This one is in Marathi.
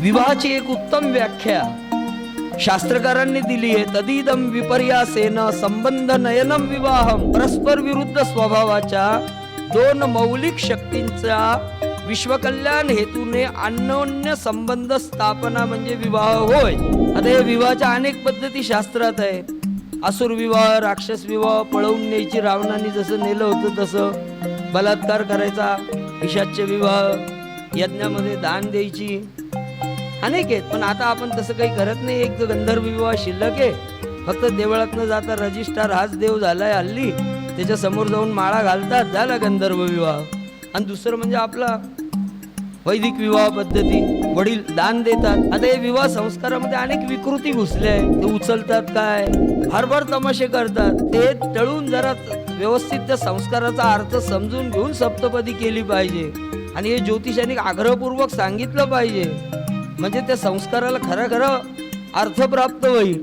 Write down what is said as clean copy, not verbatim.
विवाहाची एक उत्तम व्याख्या शास्त्रकारांनी दिली आहे. तदिदम विपर्यासेन संबंध नयनम विवाहम. परस्पर विरुद्ध स्वभावाच्या दोन मौलिक शक्तींचा विश्वकल्याण हेतूने अन्योन्य संबंध स्थापना म्हणजे विवाह होय. आता या विवाहाच्या अनेक पद्धती शास्त्रात आहे. असुर विवाह, राक्षस विवाह, पळवून न्यायची, रावणाने जसं नेलं होतं तसं, बलात्कार करायचा, पिशाच्य विवाह, यज्ञामध्ये दान द्यायची, अनेक आहेत. पण आता आपण तसं काही करत नाही. एक गंधर्व विवाह शिल्लक आहे. फक्त देवळात न जाता रजिस्ट्रार हाच देव झालाय हल्ली, त्याच्या समोर जाऊन माळा घालतात, झाला गंधर्व विवाह. आणि दुसरं म्हणजे आपला वैदिक विवाह पद्धती, वडील दान देतात. आता हे विवाह संस्कारामध्ये अनेक विकृती घुसल्या आहेत. ते उचलतात काय, फार तमाशे करतात. ते टळून जरा व्यवस्थित त्या संस्काराचा अर्थ समजून घेऊन सप्तपदी केली पाहिजे. आणि हे ज्योतिषांनी आग्रहपूर्वक सांगितलं पाहिजे, म्हणजे त्या संस्काराला खरा अर्थ प्राप्त होईल.